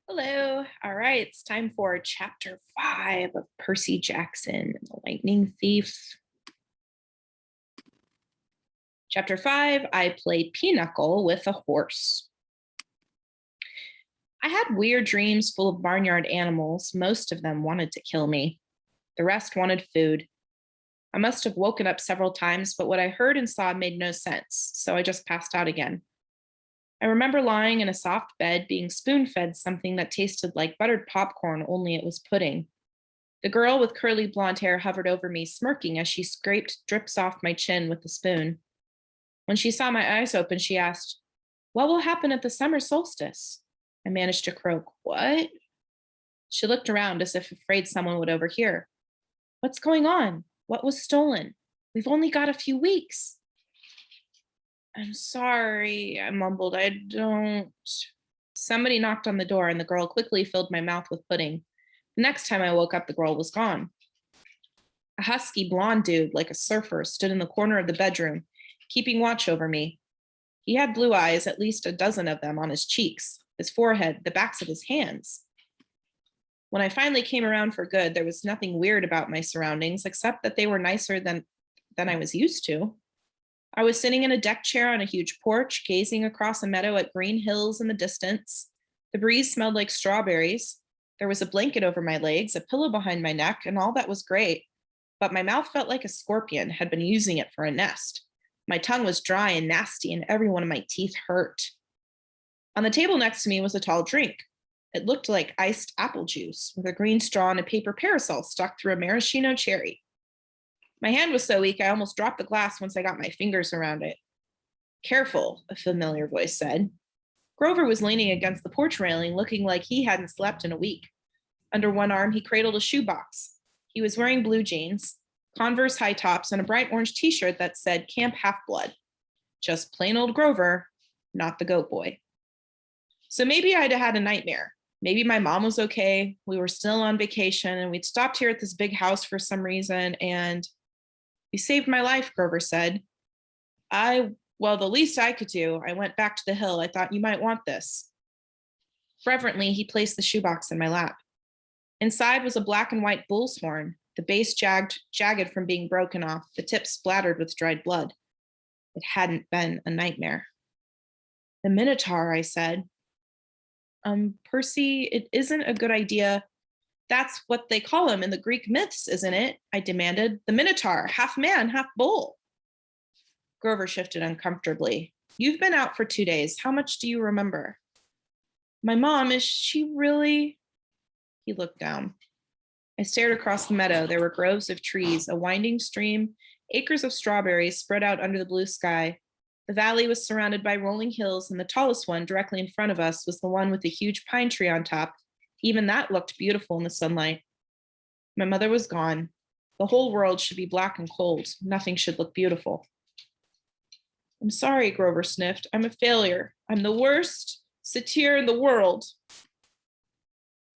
Hello. All right, it's time for chapter 5 of Percy Jackson and the Lightning Thief. Chapter 5, I played Pinochle with a horse. I had weird dreams full of barnyard animals. Most of them wanted to kill me. The rest wanted food. I must have woken up several times, but what I heard and saw made no sense, so I just passed out again. I remember lying in a soft bed being spoon fed something that tasted like buttered popcorn, only it was pudding. The girl with curly blonde hair hovered over me, smirking as she scraped drips off my chin with the spoon. When she saw my eyes open, she asked, "What will happen at the summer solstice?" I managed to croak, "What?" She looked around as if afraid someone would overhear. "What's going on? What was stolen? We've only got a few weeks." "I'm sorry," I mumbled. "I don't." Somebody knocked on the door, and the girl quickly filled my mouth with pudding. The next time I woke up, the girl was gone. A husky blonde dude, like a surfer, stood in the corner of the bedroom, keeping watch over me. He had blue eyes, at least a dozen of them, on his cheeks, his forehead, the backs of his hands. When I finally came around for good, there was nothing weird about my surroundings, except that they were nicer than I was used to. I was sitting in a deck chair on a huge porch, gazing across a meadow at green hills in the distance. The breeze smelled like strawberries. There was a blanket over my legs, a pillow behind my neck, and all that was great. But my mouth felt like a scorpion had been using it for a nest. My tongue was dry and nasty, and every one of my teeth hurt. On the table next to me was a tall drink. It looked like iced apple juice, with a green straw and a paper parasol stuck through a maraschino cherry. My hand was so weak I almost dropped the glass once I got my fingers around it. "Careful," a familiar voice said. Grover was leaning against the porch railing, looking like he hadn't slept in a week. Under one arm, he cradled a shoebox. He was wearing blue jeans, Converse high tops, and a bright orange t shirt that said Camp Half Blood. Just plain old Grover, not the goat boy. So maybe I'd had a nightmare. Maybe my mom was okay. We were still on vacation and we'd stopped here at this big house for some reason. And "You saved my life," Grover said. Well, the least I could do, I went back to the hill. I thought you might want this." Reverently, he placed the shoebox in my lap. Inside was a black and white bull's horn, the base jagged from being broken off, the tip splattered with dried blood. It hadn't been a nightmare. "The Minotaur," I said. Percy, it isn't a good idea. That's what they call him in the Greek myths, isn't it?" I demanded. "The Minotaur, half man, half bull." Grover shifted uncomfortably. "You've been out for 2 days. How much do you remember?" "My mom, is she really?" He looked down. I stared across the meadow. There were groves of trees, a winding stream, acres of strawberries spread out under the blue sky. The valley was surrounded by rolling hills, and the tallest one, directly in front of us, was the one with the huge pine tree on top. Even that looked beautiful in the sunlight. My mother was gone. The whole world should be black and cold. Nothing should look beautiful. "I'm sorry," Grover sniffed. "I'm a failure. I'm the worst satyr in the world."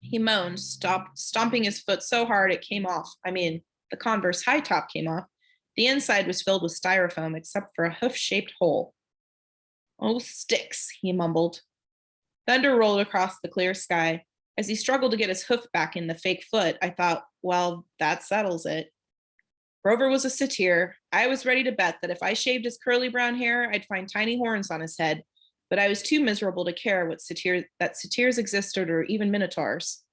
He moaned, stomping his foot so hard it came off. The Converse high top came off. The inside was filled with styrofoam, except for a hoof-shaped hole. "Oh, sticks," he mumbled. Thunder rolled across the clear sky. As he struggled to get his hoof back in the fake foot, I thought, well, that settles it. Grover was a satyr. I was ready to bet that if I shaved his curly brown hair, I'd find tiny horns on his head, but I was too miserable to care that satyrs existed or even minotaurs.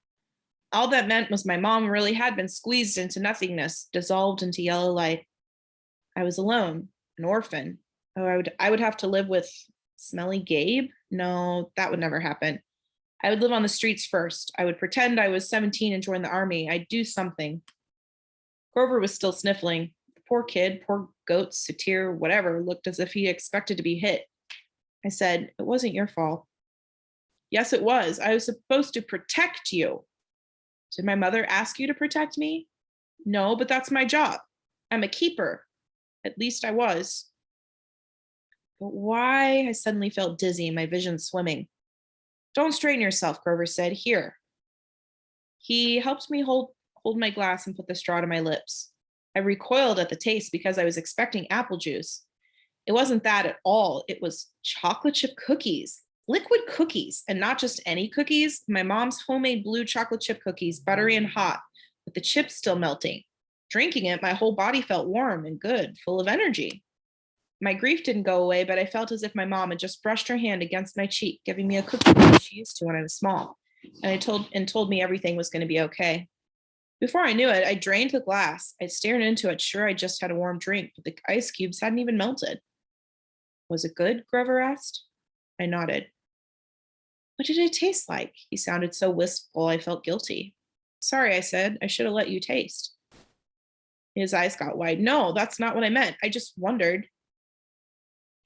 All that meant was my mom really had been squeezed into nothingness, dissolved into yellow light. I was alone, an orphan. Oh, I would have to live with Smelly Gabe? No, that would never happen. I would live on the streets first. I would pretend I was 17 and join the army. I'd do something. Grover was still sniffling. The poor kid, poor goat, satyr, whatever, looked as if he expected to be hit. I said, "It wasn't your fault." "Yes, it was. I was supposed to protect you." "Did my mother ask you to protect me?" "No, but that's my job. I'm a keeper. At least I was." "But why?" I suddenly felt dizzy, my vision swimming. "Don't strain yourself," Grover said. "Here." He helped me hold my glass and put the straw to my lips. I recoiled at the taste because I was expecting apple juice. It wasn't that at all. It was chocolate chip cookies. Liquid cookies, and not just any cookies. My mom's homemade blue chocolate chip cookies, buttery and hot, with the chips still melting. Drinking it, my whole body felt warm and good, full of energy. My grief didn't go away, but I felt as if my mom had just brushed her hand against my cheek, giving me a cookie like she used to when I was small, and told me everything was going to be okay. Before I knew it, I drained the glass. I stared into it, sure I just had a warm drink, but the ice cubes hadn't even melted. Was it good? Grover asked. I nodded. What did it taste like? He sounded so wistful, I felt guilty. Sorry, I said. I should have let you taste. His eyes got wide. No, that's not what I meant. I just wondered.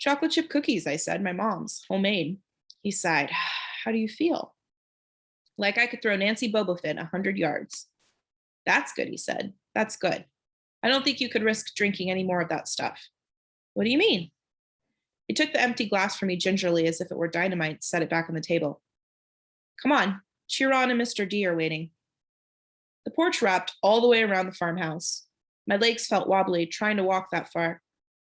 Chocolate chip cookies, I said. My mom's, homemade. He sighed. How do you feel? Like I could throw Nancy Boba Fett 100 yards. That's good, he said. That's good. I don't think you could risk drinking any more of that stuff. What do you mean? He took the empty glass from me gingerly as if it were dynamite and set it back on the table. Come on, Chiron and Mr. D are waiting. The porch wrapped all the way around the farmhouse. My legs felt wobbly, trying to walk that far.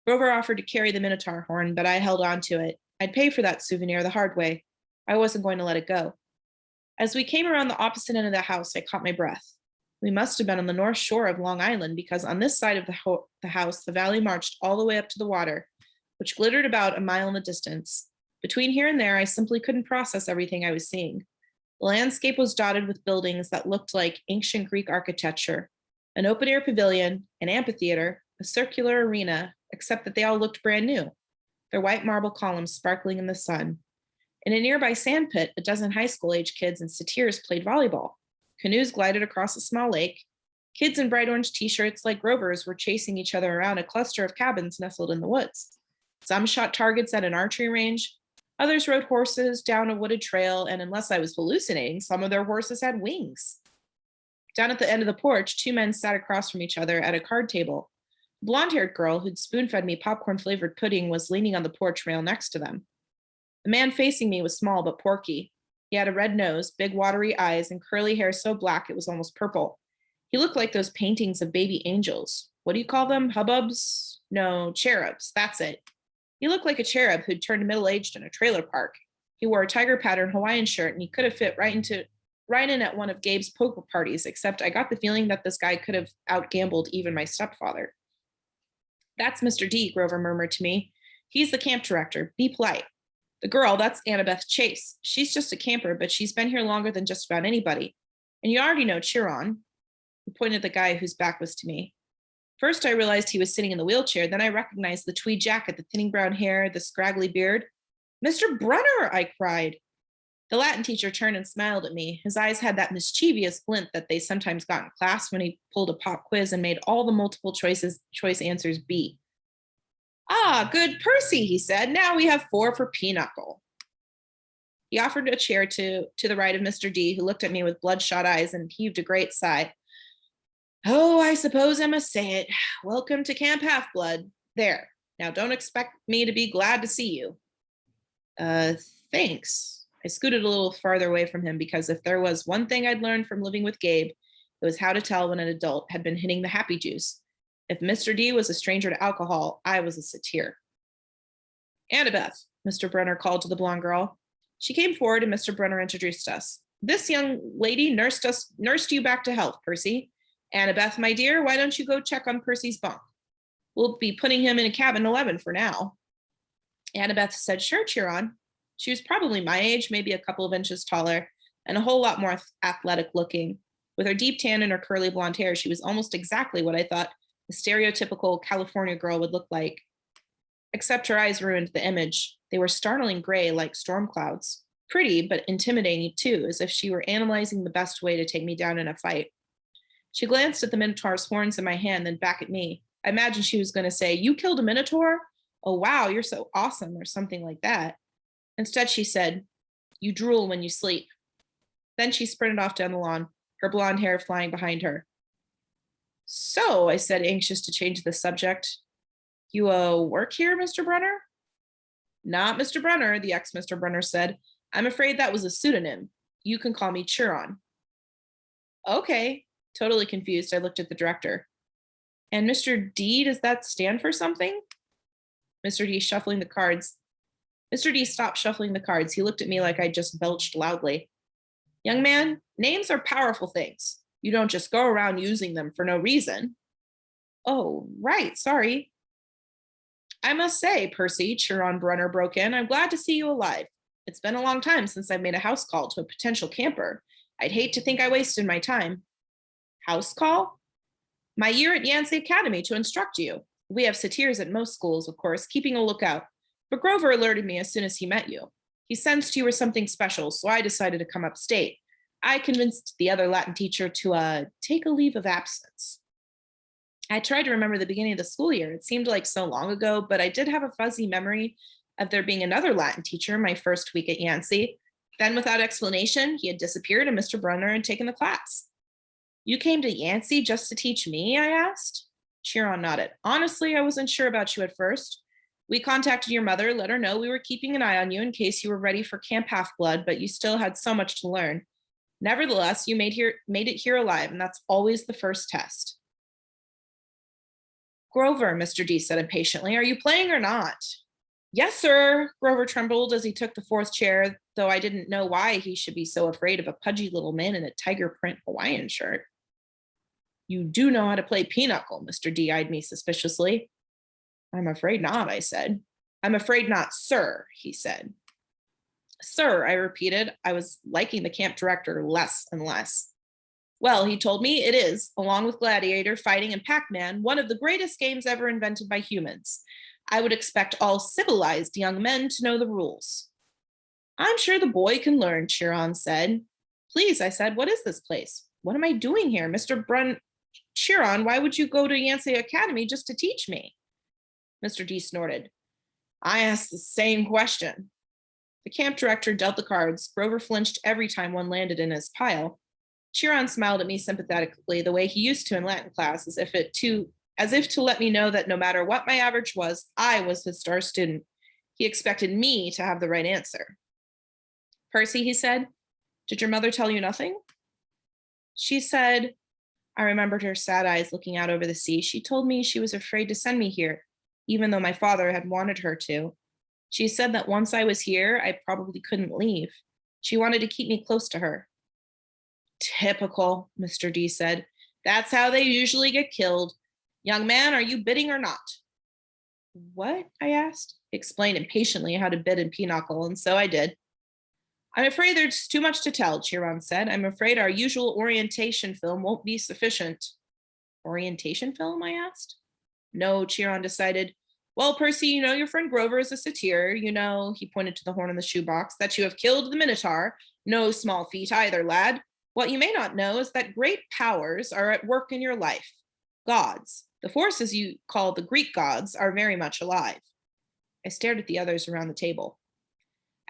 Grover offered to carry the Minotaur horn, but I held on to it. I'd pay for that souvenir the hard way. I wasn't going to let it go. As we came around the opposite end of the house, I caught my breath. We must have been on the north shore of Long Island, because on this side of the house, the valley marched all the way up to the water, which glittered about a mile in the distance. Between here and there, I simply couldn't process everything I was seeing. The landscape was dotted with buildings that looked like ancient Greek architecture, an open-air pavilion, an amphitheater, a circular arena, except that they all looked brand new, their white marble columns sparkling in the sun. In a nearby sandpit, a dozen high school-age kids and satyrs played volleyball. Canoes glided across a small lake. Kids in bright orange t-shirts like Grover's were chasing each other around a cluster of cabins nestled in the woods. Some shot targets at an archery range. Others rode horses down a wooded trail, and unless I was hallucinating, some of their horses had wings. Down at the end of the porch, two men sat across from each other at a card table. A blonde-haired girl who'd spoon-fed me popcorn-flavored pudding was leaning on the porch rail next to them. The man facing me was small but porky. He had a red nose, big watery eyes, and curly hair so black it was almost purple. He looked like those paintings of baby angels. What do you call them? Hubbubs? No, cherubs. That's it. He looked like a cherub who'd turned middle-aged in a trailer park. He wore a tiger pattern Hawaiian shirt, and he could have fit right in at one of Gabe's poker parties, except I got the feeling that this guy could have outgambled even my stepfather. That's Mr. D, Grover murmured to me. He's the camp director. Be polite. The girl, that's Annabeth Chase. She's just a camper, but she's been here longer than just about anybody. And you already know Chiron. He pointed at the guy whose back was to me. First, I realized he was sitting in the wheelchair. Then I recognized the tweed jacket, the thinning brown hair, the scraggly beard. Mr. Brunner, I cried. The Latin teacher turned and smiled at me. His eyes had that mischievous glint that they sometimes got in class when he pulled a pop quiz and made all the multiple choice answers B. Ah, good Percy, he said. Now we have 4 for Pinochle. He offered a chair to the right of Mr. D, who looked at me with bloodshot eyes and heaved a great sigh. Oh, I suppose I must say it. Welcome to Camp Half-Blood. There. Now don't expect me to be glad to see you. Thanks. I scooted a little farther away from him because if there was one thing I'd learned from living with Gabe, it was how to tell when an adult had been hitting the happy juice. If Mr. D was a stranger to alcohol, I was a satyr. Annabeth, Mr. Brenner called to the blonde girl. She came forward and Mr. Brenner introduced us. This young lady nursed you back to health, Percy. Annabeth, my dear, why don't you go check on Percy's bunk? We'll be putting him in a cabin 11 for now. Annabeth said, sure, Chiron. She was probably my age, maybe a couple of inches taller, and a whole lot more athletic looking. With her deep tan and her curly blonde hair, she was almost exactly what I thought the stereotypical California girl would look like. Except her eyes ruined the image. They were startling gray like storm clouds. Pretty, but intimidating too, as if she were analyzing the best way to take me down in a fight. She glanced at the Minotaur's horns in my hand, then back at me. I imagined she was going to say, you killed a Minotaur? Oh, wow, you're so awesome, or something like that. Instead, she said, you drool when you sleep. Then she sprinted off down the lawn, her blonde hair flying behind her. So, I said, anxious to change the subject, you work here, Mr. Brenner? Not Mr. Brenner, the ex-Mr. Brenner said. I'm afraid that was a pseudonym. You can call me Chiron. Okay. Totally confused, I looked at the director. And Mr. D, does that stand for something? Mr. D, shuffling the cards. Mr. D stopped shuffling the cards. He looked at me like I just belched loudly. Young man, names are powerful things. You don't just go around using them for no reason. Oh, right, sorry. I must say, Percy, Chiron Brunner broke in, I'm glad to see you alive. It's been a long time since I've made a house call to a potential camper. I'd hate to think I wasted my time. House call? My year at Yancey Academy to instruct you. We have satyrs at most schools, of course, keeping a lookout. But Grover alerted me as soon as he met you. He sensed you were something special, so I decided to come upstate. I convinced the other Latin teacher to take a leave of absence. I tried to remember the beginning of the school year. It seemed like so long ago, but I did have a fuzzy memory of there being another Latin teacher my first week at Yancey. Then, without explanation, he had disappeared and Mr. Brunner had taken the class. You came to Yancey just to teach me? I asked. Chiron nodded. Honestly, I wasn't sure about you at first. We contacted your mother, let her know we were keeping an eye on you in case you were ready for Camp Half-Blood, but you still had so much to learn. Nevertheless, you made it here alive, and that's always the first test. Grover, Mr. D said impatiently, are you playing or not? Yes, sir. Grover trembled as he took the fourth chair, though I didn't know why he should be so afraid of a pudgy little man in a tiger print Hawaiian shirt. You do know how to play pinochle, Mr. D eyed me suspiciously. I'm afraid not, I said. I'm afraid not, sir, he said. Sir, I repeated. I was liking the camp director less and less. Well, he told me, it is, along with Gladiator, Fighting, and Pac-Man, one of the greatest games ever invented by humans. I would expect all civilized young men to know the rules. I'm sure the boy can learn, Chiron said. Please, I said, what is this place? What am I doing here? Chiron, why would you go to Yancey Academy just to teach me? Mr. D snorted. I asked the same question. The camp director dealt the cards. Grover flinched every time one landed in his pile. Chiron smiled at me sympathetically, the way he used to in Latin class, as if to let me know that no matter what my average was, I was his star student. He expected me to have the right answer. Percy, he said, did your mother tell you nothing? She said, I remembered her sad eyes looking out over the sea. She told me she was afraid to send me here, even though my father had wanted her to. She said that once I was here, I probably couldn't leave. She wanted to keep me close to her. Typical, Mr. D said. That's how they usually get killed. Young man, are you bidding or not? What? I asked. He explained impatiently how to bid in pinochle, and so I did. I'm afraid there's too much to tell, Chiron said. I'm afraid our usual orientation film won't be sufficient. Orientation film? I asked. No, Chiron decided. Well, Percy, you know your friend Grover is a satyr. You know, he pointed to the horn in the shoebox, that you have killed the Minotaur. No small feat either, lad. What you may not know is that great powers are at work in your life. Gods. The forces you call the Greek gods are very much alive. I stared at the others around the table.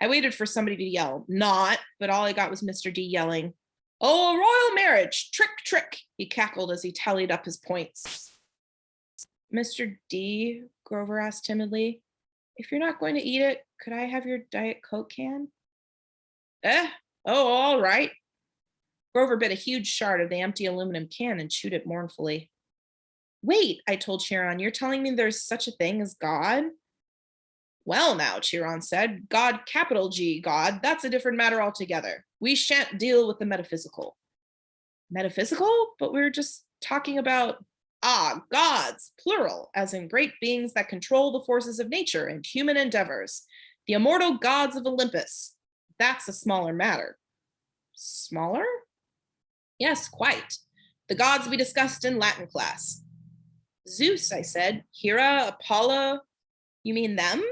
I waited for somebody to yell, not, but all I got was Mr. D yelling, oh, a royal marriage, trick, trick, he cackled as he tallied up his points. Mr. D, Grover asked timidly, if you're not going to eat it, could I have your Diet Coke can? Oh, all right. Grover bit a huge shard of the empty aluminum can and chewed it mournfully. Wait, I told Chiron, you're telling me there's such a thing as God? Well now, Chiron said, God, capital G, God, that's a different matter altogether. We shan't deal with the metaphysical. Metaphysical? But we're just talking about, gods, plural, as in great beings that control the forces of nature and human endeavors. The immortal gods of Olympus. That's a smaller matter. Smaller? Yes, quite. The gods we discussed in Latin class. Zeus, I said. Hera, Apollo. You mean them?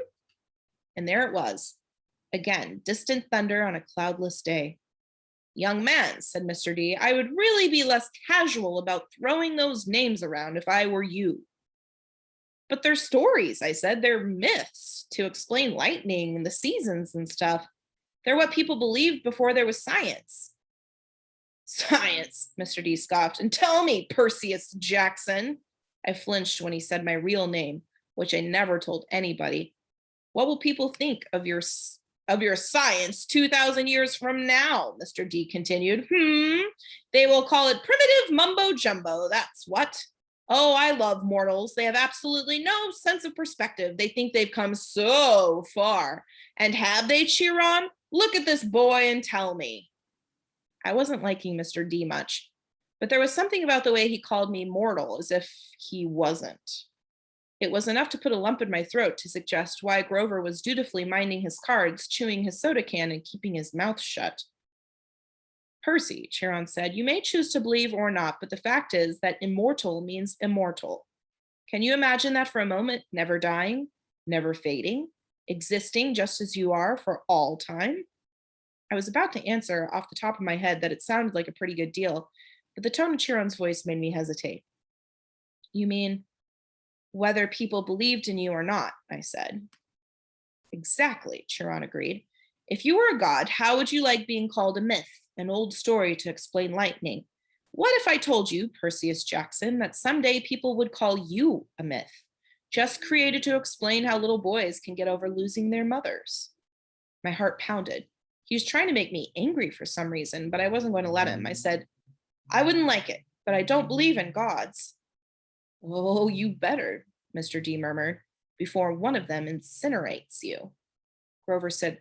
And there it was. Again, distant thunder on a cloudless day. Young man, said Mr. D, I would really be less casual about throwing those names around if I were you. But they're stories, I said. They're myths to explain lightning and the seasons and stuff. They're what people believed before there was science. Science, Mr. D scoffed. And tell me, Percy Jackson. I flinched when he said my real name, which I never told anybody. What will people think of your science 2,000 years from now? Mr. D continued. They will call it primitive mumbo jumbo. That's what. Oh, I love mortals. They have absolutely no sense of perspective. They think they've come so far. And have they, Chiron? Look at this boy and tell me. I wasn't liking Mr. D much, but there was something about the way he called me mortal, as if he wasn't. It was enough to put a lump in my throat to suggest why Grover was dutifully minding his cards, chewing his soda can, and keeping his mouth shut. Percy, Chiron said, you may choose to believe or not, but the fact is that immortal means immortal. Can you imagine that for a moment? Never dying, never fading, existing just as you are for all time? I was about to answer off the top of my head that it sounded like a pretty good deal, but the tone of Chiron's voice made me hesitate. You mean whether people believed in you or not, I said. Exactly, Chiron agreed. If you were a god, how would you like being called a myth, an old story to explain lightning? What if I told you, Percy Jackson, that someday people would call you a myth, just created to explain how little boys can get over losing their mothers? My heart pounded. He was trying to make me angry for some reason, but I wasn't going to let him. I said, I wouldn't like it, but I don't believe in gods. Oh, you better, Mr. D murmured, before one of them incinerates you. Grover said,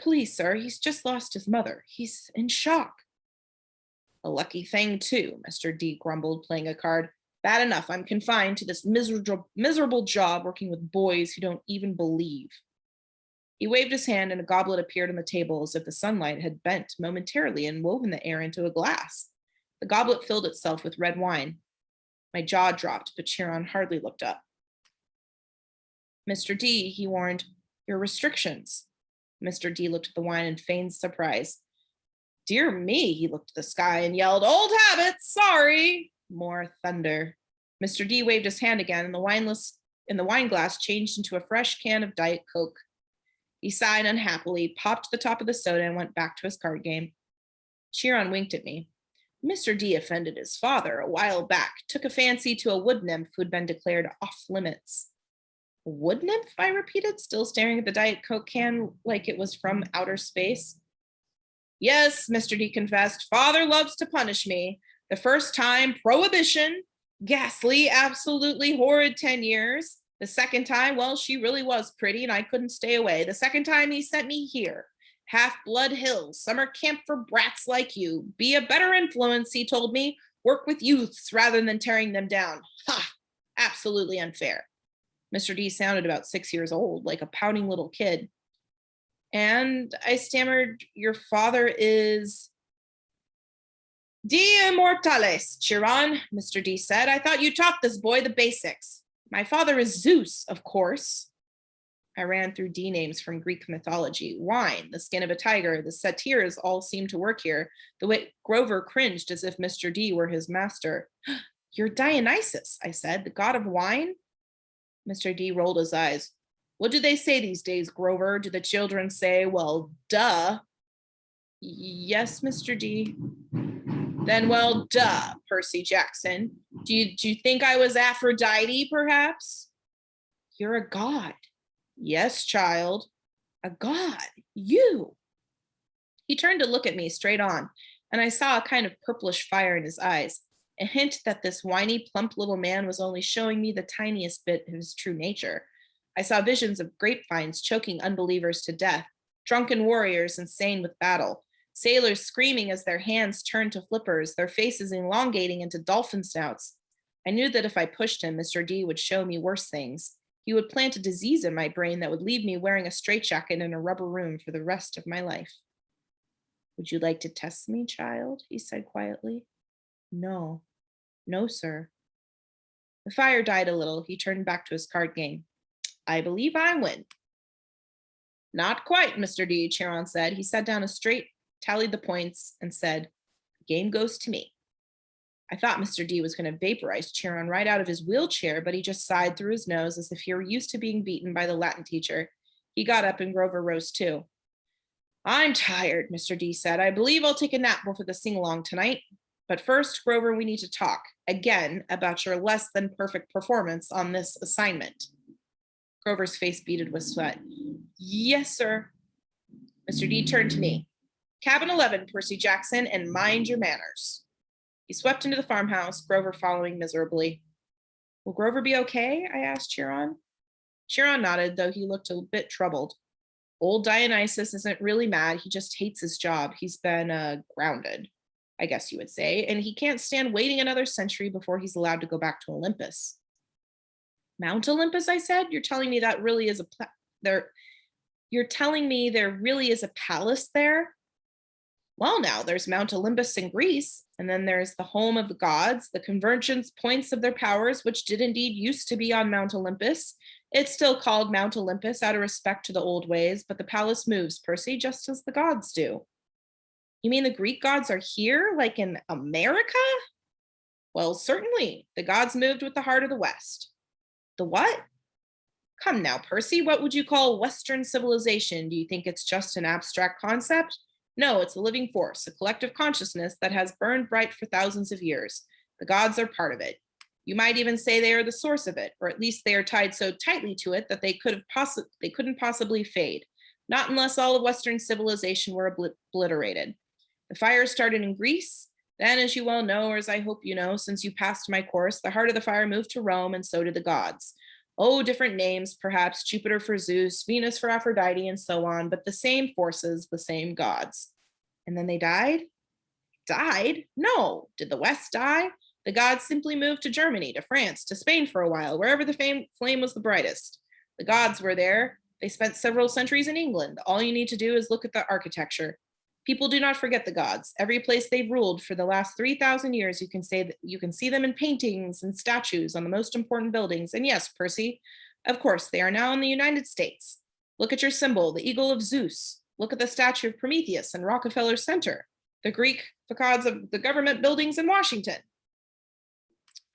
please, sir, he's just lost his mother. He's in shock. A lucky thing, too, Mr. D grumbled, playing a card. Bad enough I'm confined to this miserable job working with boys who don't even believe. He waved his hand and a goblet appeared on the table as if the sunlight had bent momentarily and woven the air into a glass. The goblet filled itself with red wine. My jaw dropped, but Chiron hardly looked up. Mr. D, he warned, your restrictions. Mr. D looked at the wine in feigned surprise. Dear me, he looked at the sky and yelled, old habits, sorry. More thunder. Mr. D waved his hand again, and the wine glass changed into a fresh can of Diet Coke. He sighed unhappily, popped the top of the soda, and went back to his card game. Chiron winked at me. Mr. D offended his father a while back, took a fancy to a wood nymph who'd been declared off limits. A wood nymph? I repeated, still staring at the Diet Coke can like it was from outer space. Yes, Mr. D confessed, father loves to punish me. The first time, prohibition, ghastly, absolutely horrid 10 years. The second time, well, she really was pretty and I couldn't stay away. The second time he sent me here. Half-Blood Hills, summer camp for brats like you. Be a better influence, he told me. Work with youths rather than tearing them down. Ha! Absolutely unfair. Mr. D sounded about 6 years old, like a pouting little kid. And I stammered, your father is... De immortales, Chiron, Mr. D said. I thought you taught this boy the basics. My father is Zeus, of course. I ran through D names from Greek mythology. Wine, the skin of a tiger, the satyrs all seemed to work here. The way Grover cringed as if Mr. D were his master. You're Dionysus, I said, the god of wine? Mr. D rolled his eyes. What do they say these days, Grover? Do the children say, well, duh? Yes, Mr. D. Then, well, duh, Percy Jackson. Do you think I was Aphrodite, perhaps? You're a god. Yes, child. A god. You. He turned to look at me straight on, and I saw a kind of purplish fire in his eyes, a hint that this whiny, plump little man was only showing me the tiniest bit of his true nature. I saw visions of grapevines choking unbelievers to death, drunken warriors insane with battle, sailors screaming as their hands turned to flippers, their faces elongating into dolphin snouts. I knew that if I pushed him, Mr. D would show me worse things. He would plant a disease in my brain that would leave me wearing a straitjacket in a rubber room for the rest of my life. Would you like to test me, child? He said quietly. No. No, sir. The fire died a little. He turned back to his card game. I believe I win. Not quite, Mr. D, Chiron said. He sat down straight, tallied the points, and said, the game goes to me. I thought Mr. D was going to vaporize Chiron right out of his wheelchair, but he just sighed through his nose as if he were used to being beaten by the Latin teacher. He got up and Grover rose too. I'm tired, Mr. D said. I believe I'll take a nap before the sing-along tonight. But first, Grover, we need to talk, again, about your less than perfect performance on this assignment. Grover's face beaded with sweat. Yes, sir. Mr. D turned to me. Cabin 11, Percy Jackson, and mind your manners. He swept into the farmhouse, Grover following miserably. Will Grover be okay? I asked Chiron. Chiron nodded, though he looked a bit troubled. Old Dionysus isn't really mad. He just hates his job. He's been grounded, I guess you would say, and he can't stand waiting another century before he's allowed to go back to Olympus. Mount Olympus, I said. You're telling me that really is there. You're telling me there really is a palace there? Well, now there's Mount Olympus in Greece, and then there's the home of the gods, the convergence points of their powers, which did indeed used to be on Mount Olympus. It's still called Mount Olympus out of respect to the old ways, but the palace moves, Percy, just as the gods do. You mean the Greek gods are here, like in America? Well, certainly. The gods moved with the heart of the West. The what? Come now, Percy, what would you call Western civilization? Do you think it's just an abstract concept? No, it's a living force, a collective consciousness that has burned bright for thousands of years. The gods are part of it. You might even say they are the source of it, or at least they are tied so tightly to it that they couldn't possibly fade. Not unless all of Western civilization were obliterated. The fire started in Greece. Then, as you well know, or as I hope you know, since you passed my course, the heart of the fire moved to Rome, and so did the gods. Oh, different names, perhaps Jupiter for Zeus, Venus for Aphrodite, and so on, but the same forces, the same gods. And then they died? Died? No. Did the West die? The gods simply moved to Germany, to France, to Spain for a while, wherever the flame was the brightest. The gods were there. They spent several centuries in England. All you need to do is look at the architecture. People do not forget the gods. Every place they've ruled for the last 3,000 years, you can see them in paintings and statues on the most important buildings. And yes, Percy, of course, they are now in the United States. Look at your symbol, the eagle of Zeus. Look at the statue of Prometheus in Rockefeller Center, the Greek facades of the government buildings in Washington.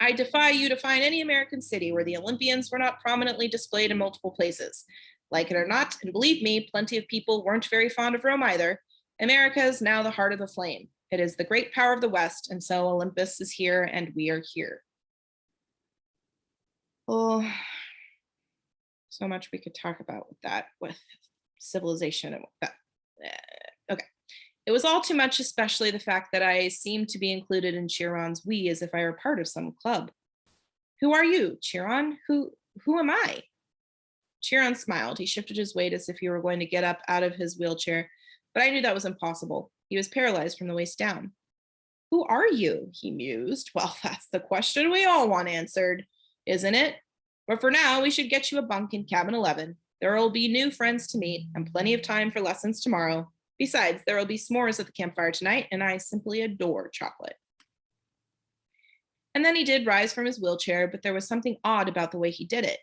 I defy you to find any American city where the Olympians were not prominently displayed in multiple places. Like it or not, and believe me, plenty of people weren't very fond of Rome either. America is now the heart of the flame. It is the great power of the West, and so Olympus is here, and we are here. Oh, so much we could talk about with that, with civilization and that. Okay. It was all too much, especially the fact that I seemed to be included in Chiron's we as if I were part of some club. Who are you, Chiron? Who am I? Chiron smiled. He shifted his weight as if he were going to get up out of his wheelchair, but I knew that was impossible. He was paralyzed from the waist down. Who are you? He mused. Well, that's the question we all want answered, isn't it? But for now, we should get you a bunk in cabin 11. There will be new friends to meet and plenty of time for lessons tomorrow. Besides, there will be s'mores at the campfire tonight, and I simply adore chocolate. And then he did rise from his wheelchair, but there was something odd about the way he did it.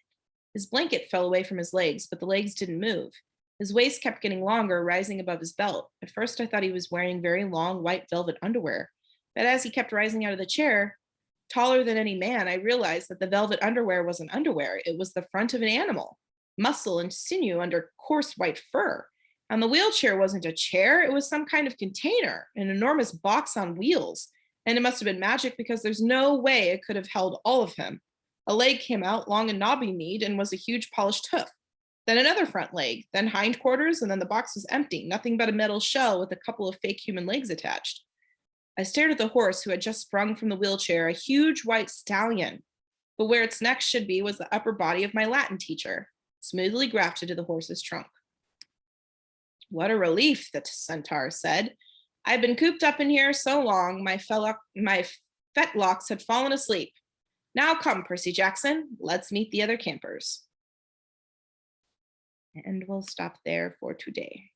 His blanket fell away from his legs, but the legs didn't move. His waist kept getting longer, rising above his belt. At first, I thought he was wearing very long white velvet underwear, but as he kept rising out of the chair, taller than any man, I realized that the velvet underwear wasn't underwear. It was the front of an animal, muscle and sinew under coarse white fur. And the wheelchair wasn't a chair, it was some kind of container, an enormous box on wheels. And it must have been magic because there's no way it could have held all of him. A leg came out, long and knobby-kneed, and was a huge polished hoof. Then another front leg, then hindquarters, and then the box was empty, nothing but a metal shell with a couple of fake human legs attached. I stared at the horse who had just sprung from the wheelchair, a huge white stallion. But where its neck should be was the upper body of my Latin teacher, smoothly grafted to the horse's trunk. What a relief, the centaur said. I've been cooped up in here so long, my fetlocks had fallen asleep. Now come, Percy Jackson, let's meet the other campers. And we'll stop there for today.